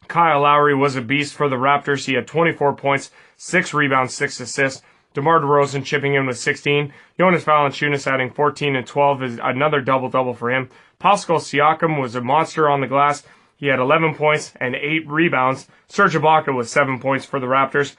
Kyle Lowry was a beast for the Raptors. He had 24 points, 6 rebounds, 6 assists. DeMar DeRozan chipping in with 16. Jonas Valanciunas adding 14 and 12 is another double-double for him. Pascal Siakam was a monster on the glass. He had 11 points and 8 rebounds. Serge Ibaka with 7 points for the Raptors.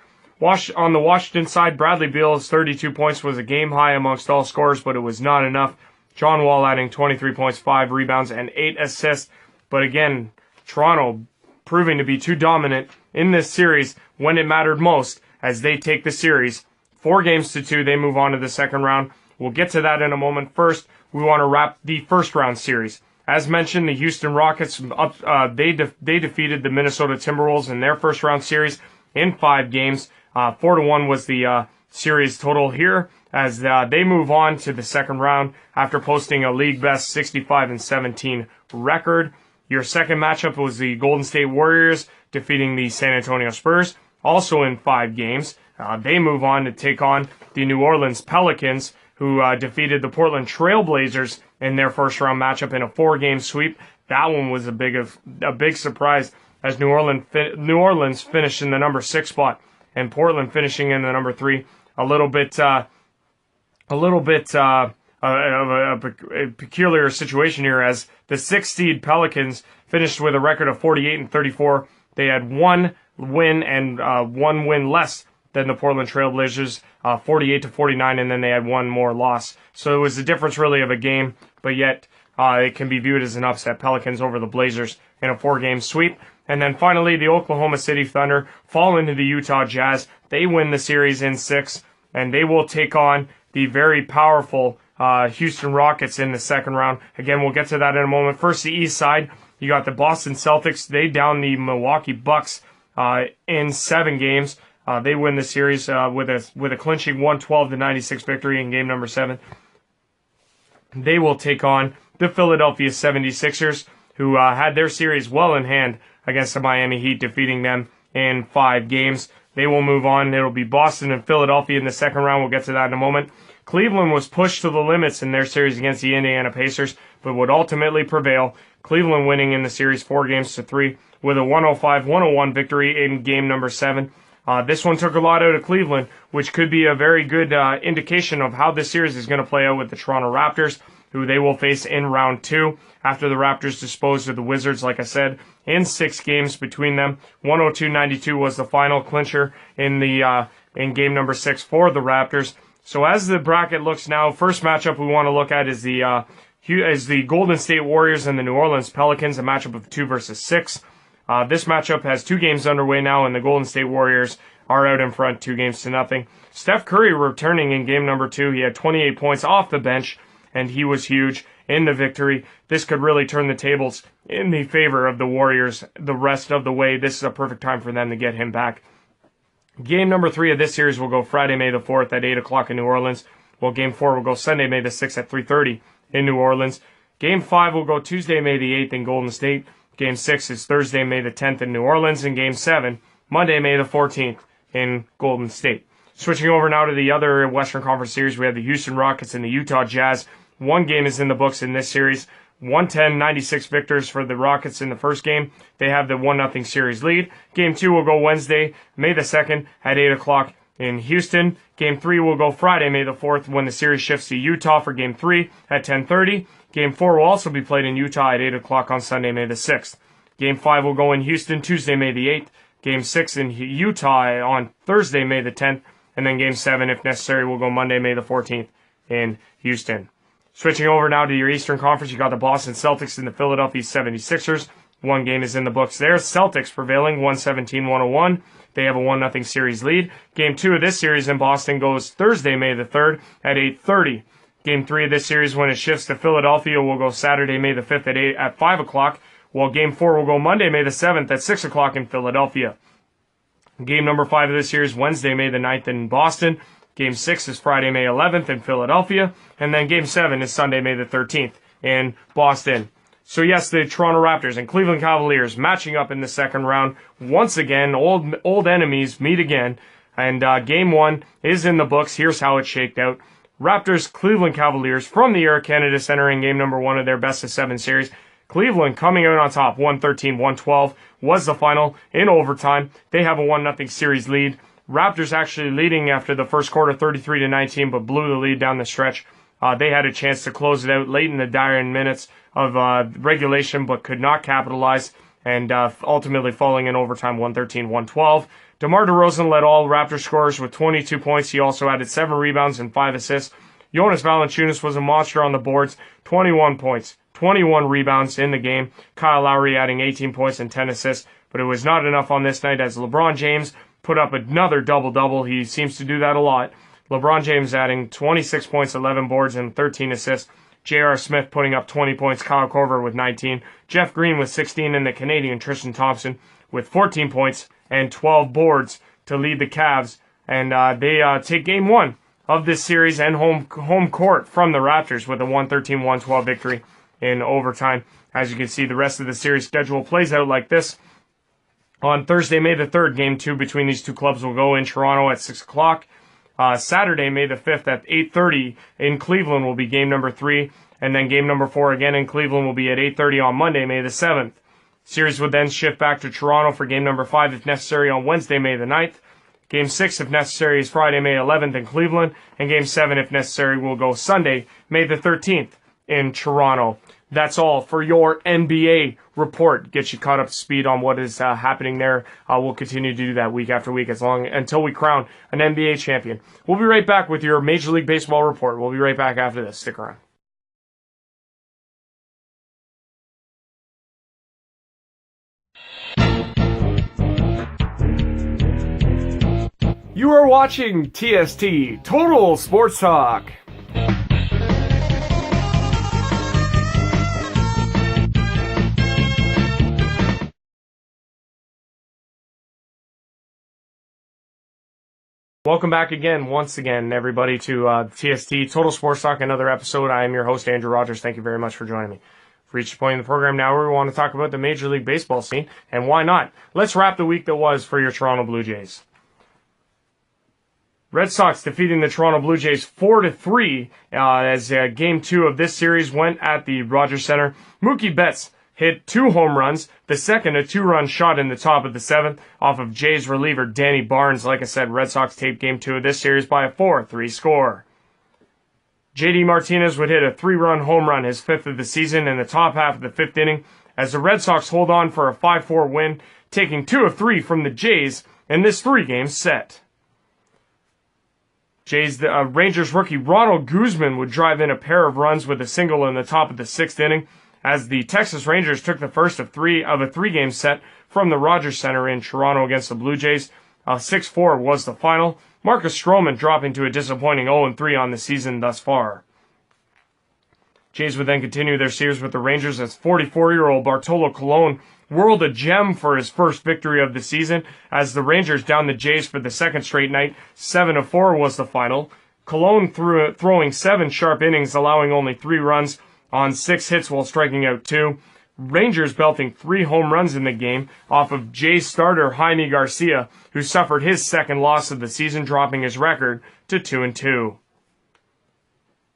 On the Washington side, Bradley Beal's 32 points was a game high amongst all scorers, but it was not enough. John Wall adding 23 points, 5 rebounds, and 8 assists. But again, Toronto proving to be too dominant in this series when it mattered most as they take the series 4-2. They move on to the second round. We'll get to that in a moment. First, we want to wrap the first round series. As mentioned, the Houston Rockets, they defeated the Minnesota Timberwolves in their first round series in 5 games. 4-1 was the series total here as they move on to the second round after posting a league best 65-17 record. Your second matchup was the Golden State Warriors defeating the San Antonio Spurs, also in 5 games. They move on to take on the New Orleans Pelicans, who defeated the Portland Trail Blazers in their first round matchup in a 4-game sweep. That one was a big surprise as New Orleans finished in the number 6 spot and Portland finishing in the number 3. A little bit of a peculiar situation here as the 6th seed Pelicans finished with a record of 48-34. They had 1 win and 1 win less than the Portland Trailblazers, 48-49, and then they had 1 more loss. So it was the difference really of a game, but yet it can be viewed as an upset. Pelicans over the Blazers in a 4-game sweep. And then finally, the Oklahoma City Thunder fall into the Utah Jazz. They win the series in 6, and they will take on the very powerful Houston Rockets in the second round. Again, we'll get to that in a moment. First, the East side, you got the Boston Celtics. They down the Milwaukee Bucks in 7 games. They win the series with a clinching 112-96 victory in game number 7. They will take on the Philadelphia 76ers, who had their series well in hand against the Miami Heat, defeating them in 5 games. They will move on. It'll be Boston and Philadelphia in the second round. We'll get to that in a moment. Cleveland was pushed to the limits in their series against the Indiana Pacers, but would ultimately prevail. Cleveland winning in the series 4-3 with a 105-101 victory in game number 7. This one took a lot out of Cleveland, which could be a very good indication of how this series is going to play out with the Toronto Raptors, who they will face in round 2 after the Raptors disposed of the Wizards, like I said, in 6 games between them. 102-92 was the final clincher in game number 6 for the Raptors. So as the bracket looks now, first matchup we want to look at is the Golden State Warriors and the New Orleans Pelicans, a matchup of 2 versus 6. This matchup has 2 games underway now, and the Golden State Warriors are out in front 2-0. Steph Curry returning in game number 2. He had 28 points off the bench, and he was huge in the victory. This could really turn the tables in the favor of the Warriors the rest of the way. This is a perfect time for them to get him back. Game number 3 of this series will go Friday, May the 4th at 8 o'clock in New Orleans, while Game 4 will go Sunday, May the 6th at 3:30 in New Orleans. Game 5 will go Tuesday, May the 8th in Golden State. Game 6 is Thursday, May the 10th in New Orleans, and Game 7, Monday, May the 14th in Golden State. Switching over now to the other Western Conference series, we have the Houston Rockets and the Utah Jazz. 1 game is in the books in this series. 110-96 victors for the Rockets in the first game. They have the 1-0 series lead. Game 2 will go Wednesday, May the 2nd at 8 o'clock in Houston. Game 3 will go Friday, May the 4th when the series shifts to Utah for Game 3 at 10:30. Game 4 will also be played in Utah at 8 o'clock on Sunday, May the 6th. Game 5 will go in Houston Tuesday, May the 8th. Game 6 in Utah on Thursday, May the 10th. And then Game 7, if necessary, will go Monday, May the 14th in Houston. Switching over now to your Eastern Conference, you got the Boston Celtics and the Philadelphia 76ers. 1 game is in the books there. Celtics prevailing 117-101. They have a 1-0 series lead. Game 2 of this series in Boston goes Thursday, May the 3rd at 8:30. Game 3 of this series, when it shifts to Philadelphia, will go Saturday, May the 5th at 5 o'clock, while Game 4 will go Monday, May the 7th at 6 o'clock in Philadelphia. Game number 5 of this series, Wednesday, May the 9th in Boston. Game 6 is Friday, May 11th in Philadelphia. And then Game 7 is Sunday, May the 13th in Boston. So yes, the Toronto Raptors and Cleveland Cavaliers matching up in the second round. Once again, old enemies meet again. And Game 1 is in the books. Here's how it shaked out. Raptors, Cleveland Cavaliers from the Air Canada Centre in Game number 1 of their best-of-7 series. Cleveland coming out on top, 113-112 was the final in overtime. They have a 1-0 series lead. Raptors actually leading after the first quarter, 33-19, but blew the lead down the stretch. They had a chance to close it out late in the dying minutes of regulation, but could not capitalize, and ultimately falling in overtime, 113-112. DeMar DeRozan led all Raptor scorers with 22 points. He also added 7 rebounds and 5 assists. Jonas Valanciunas was a monster on the boards, 21 points, 21 rebounds in the game. Kyle Lowry adding 18 points and 10 assists, but it was not enough on this night as LeBron James put up another double-double. He seems to do that a lot. LeBron James adding 26 points, 11 boards, and 13 assists. J.R. Smith putting up 20 points, Kyle Korver with 19. Jeff Green with 16, and the Canadian Tristan Thompson with 14 points and 12 boards to lead the Cavs. And they take Game 1 of this series and home court from the Raptors with a 113-112 victory in overtime. As you can see, the rest of the series schedule plays out like this. On Thursday, May the 3rd, Game 2 between these two clubs will go in Toronto at 6 o'clock. Saturday, May the 5th at 8:30 in Cleveland will be Game number 3. And then Game number 4 again in Cleveland will be at 8:30 on Monday, May the 7th. Series would then shift back to Toronto for Game number 5 if necessary on Wednesday, May the 9th. Game 6 if necessary is Friday, May 11th in Cleveland. And Game 7 if necessary will go Sunday, May the 13th in Toronto. That's all for your NBA report. Get you caught up to speed on what is happening there. We'll continue to do that week after week until we crown an NBA champion. We'll be right back with your Major League Baseball report. We'll be right back after this. Stick around. You are watching TST, Total Sports Talk. Welcome back once again, everybody, to TST, Total Sports Talk, another episode. I am your host, Andrew Rogers. Thank you very much for joining me. Reached the point in the program now where we want to talk about the Major League Baseball scene, and why not? Let's wrap the week that was for your Toronto Blue Jays. Red Sox defeating the Toronto Blue Jays 4-3 as Game 2 of this series went at the Rogers Center. Mookie Betts hit 2 home runs, the second a 2-run shot in the top of the 7th off of Jays reliever Danny Barnes. Like I said, Red Sox taped Game 2 of this series by a 4-3 score. J.D. Martinez would hit a 3-run home run, his 5th of the season, in the top half of the 5th inning as the Red Sox hold on for a 5-4 win, taking 2 of 3 from the Jays in this 3-game set. Rangers rookie Ronald Guzman would drive in a pair of runs with a single in the top of the 6th inning as the Texas Rangers took the first of a 3-game set from the Rogers Center in Toronto against the Blue Jays. 6-4 was the final. Marcus Stroman dropping to a disappointing 0-3 on the season thus far. Jays would then continue their series with the Rangers as 44-year-old Bartolo Colon whirled a gem for his first victory of the season as the Rangers downed the Jays for the second straight night. 7-4 was the final. Colon throwing 7 sharp innings, allowing only 3 runs on 6 hits while striking out 2. Rangers belting 3 home runs in the game off of Jays starter Jaime Garcia, who suffered his second loss of the season, dropping his record to 2-2.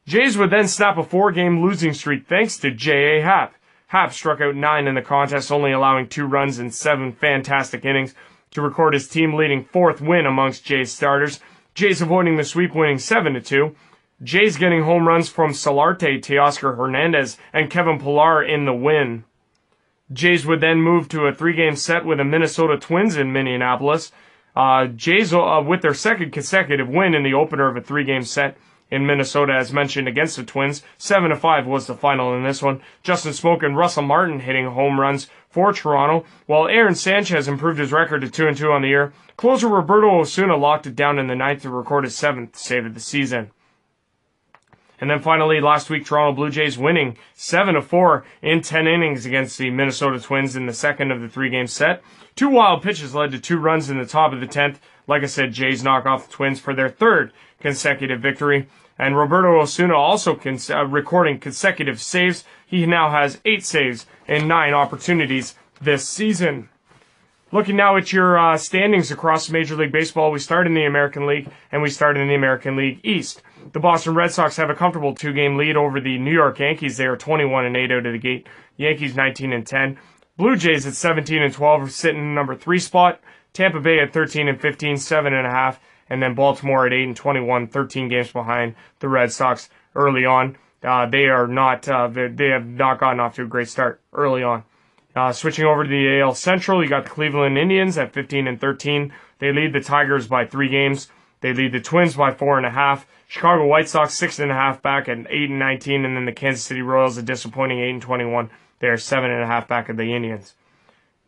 Jays would then snap a 4-game losing streak thanks to J.A. Happ. Happ struck out 9 in the contest, only allowing 2 runs in 7 fantastic innings to record his team-leading 4th win amongst Jays starters. Jays avoiding the sweep, winning 7-2. Jays getting home runs from Solarte, Teoscar Hernandez, and Kevin Pillar in the win. Jays would then move to a 3-game set with the Minnesota Twins in Minneapolis. Jays with their second consecutive win in the opener of a 3-game set in Minnesota, as mentioned, against the Twins. 7-5 was the final in this one. Justin Smoke and Russell Martin hitting home runs for Toronto, while Aaron Sanchez improved his record to 2-2 on the year. Closer Roberto Osuna locked it down in the 9th to record his 7th save of the season. And then finally, last week, Toronto Blue Jays winning 7-4 in 10 innings against the Minnesota Twins in the second of the 3-game set. 2 wild pitches led to 2 runs in the top of the 10th. Like I said, Jays knock off the Twins for their 3rd consecutive victory. And Roberto Osuna also recording consecutive saves. He now has 8 saves in 9 opportunities this season. Looking now at your standings across Major League Baseball, we start in the American League, and we start in the American League East. The Boston Red Sox have a comfortable 2-game lead over the New York Yankees. They are 21-8 out of the gate. Yankees 19-10. Blue Jays at 17-12 are sitting in the number 3 spot. Tampa Bay at 13-15, 7.5. And then Baltimore at 8-21, 13 games behind the Red Sox early on. They have not gotten off to a great start early on. Switching over to the AL Central, you got the Cleveland Indians at 15-13. They lead the Tigers by 3 games. They lead the Twins by 4.5. Chicago White Sox 6.5 back at 8-19, and then the Kansas City Royals a disappointing 8-21. They are 7.5 back of the Indians.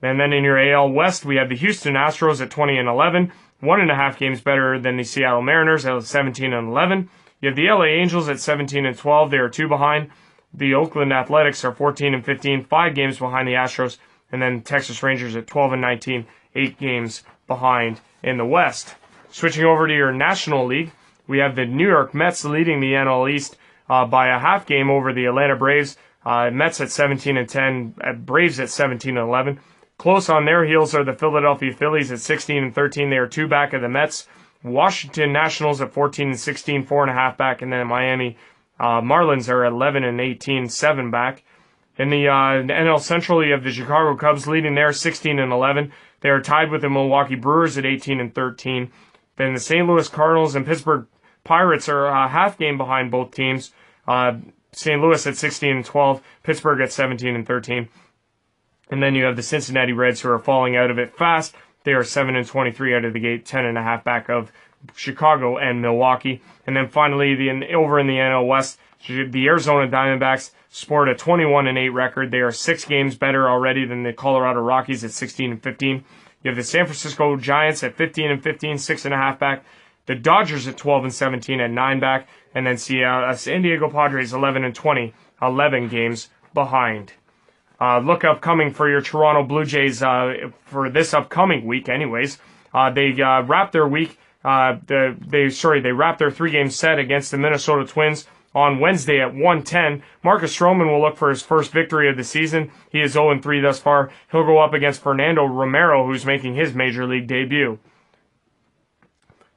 And then in your AL West, we have the Houston Astros at 20-11. 1.5 games better than the Seattle Mariners at 17-11. You have the LA Angels at 17-12. They are 2 behind. The Oakland Athletics are 14-15, 5 games behind the Astros. And then Texas Rangers at 12-19, 8 games behind in the West. Switching over to your National League, we have the New York Mets leading the NL East by a half game over the Atlanta Braves. Mets at 17-10, Braves at 17-11. Close on their heels are the Philadelphia Phillies at 16-13. They are 2 back of the Mets. Washington Nationals at 14-16, 4.5 back, and then Miami Marlins are 11-18, 7 back. In the NL Central, you have the Chicago Cubs leading there, 16-11. They are tied with the Milwaukee Brewers at 18-13. Then the St. Louis Cardinals and Pittsburgh Pirates are a half game behind both teams. St. Louis at 16-12, Pittsburgh at 17-13. And then you have the Cincinnati Reds who are falling out of it fast. They are 7-23 out of the gate, 10.5 back of Chicago and Milwaukee. And then finally, over in the NL West, the Arizona Diamondbacks sport a 21-8 record. They are 6 games better already than the Colorado Rockies at 16-15. You have the San Francisco Giants at 15-15, 6.5 back. The Dodgers at 12-17 at 9 back. And then San Diego Padres 11-20, 11 games behind. Look upcoming for your Toronto Blue Jays for this upcoming week. Anyways, they wrapped their week. They wrapped their 3-game set against the Minnesota Twins on Wednesday at 1:10. Marcus Stroman will look for his first victory of the season. He is 0-3 thus far. He'll go up against Fernando Romero, who's making his Major League debut.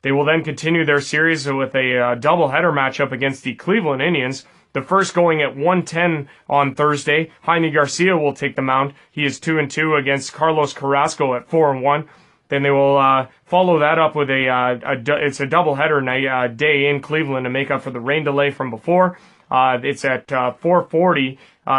They will then continue their series with a doubleheader matchup against the Cleveland Indians. The first going at 1:10 on Thursday. Jaime Garcia will take the mound. He is 2-2 against Carlos Carrasco at 4-1. Then they will follow that up with it's a doubleheader day in Cleveland to make up for the rain delay from before. It's at 4:40,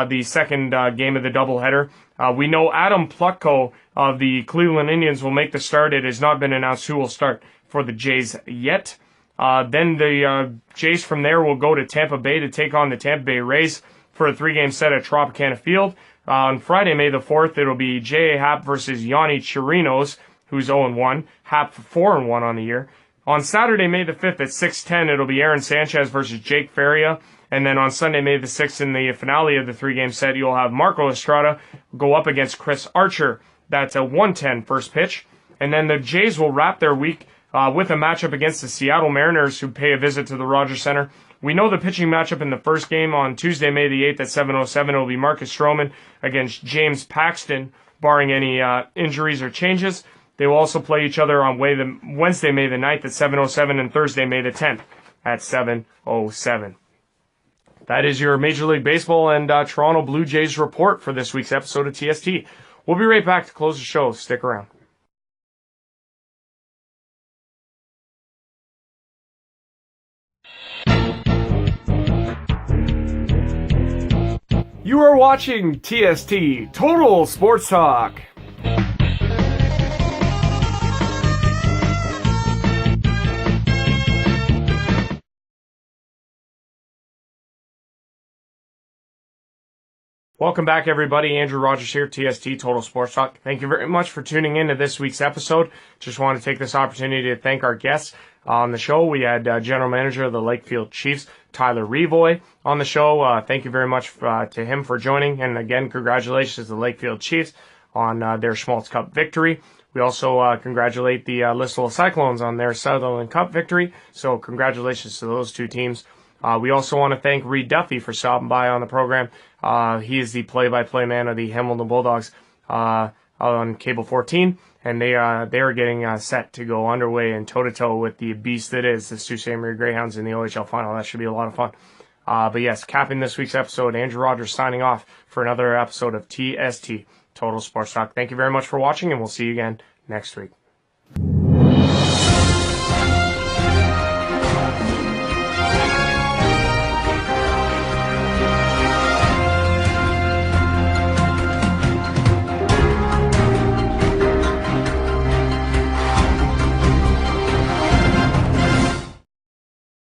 the second game of the doubleheader. We know Adam Plutko of the Cleveland Indians will make the start. It has not been announced who will start for the Jays yet. Then the Jays from there will go to Tampa Bay to take on the Tampa Bay Rays for a 3-game set at Tropicana Field. On Friday, May the 4th, it'll be J.A. Happ versus Yanni Chirinos, who's 0-1. Happ 4-1 on the year. On Saturday, May the 5th at 6:10, it'll be Aaron Sanchez versus Jake Faria. And then on Sunday, May the 6th, in the finale of the 3-game set, you'll have Marco Estrada go up against Chris Archer. That's a 1:10 first pitch. And then the Jays will wrap their week with a matchup against the Seattle Mariners, who pay a visit to the Rogers Center. We know the pitching matchup in the first game on Tuesday, May the 8th at 7:07. It will be Marcus Stroman against James Paxton, barring any injuries or changes. They will also play each other on Wednesday, May the 9th at 7:07 and Thursday, May the 10th at 7:07. That is your Major League Baseball and Toronto Blue Jays report for this week's episode of TST. We'll be right back to close the show. Stick around. You are watching TST, Total Sports Talk. Welcome back, everybody. Andrew Rogers here, TST Total Sports Talk. Thank you very much for tuning in to this week's episode. Just want to take this opportunity to thank our guests on the show. We had General Manager of the Lakefield Chiefs, Tyler Revoy, on the show. Thank you very much to him for joining. And again, congratulations to the Lakefield Chiefs on their Schmaltz Cup victory. We also congratulate the Listowel Cyclones on their Sutherland Cup victory. So congratulations to those two teams. We also want to thank Reed Duthie for stopping by on the program. He is the play-by-play man of the Hamilton Bulldogs on Cable 14, and they are getting set to go underway and toe-to-toe with the beast that is the Sault Ste. Marie Greyhounds in the OHL Final. That should be a lot of fun. But yes, capping this week's episode, Andrew Rogers signing off for another episode of TST, Total Sports Talk. Thank you very much for watching, and we'll see you again next week.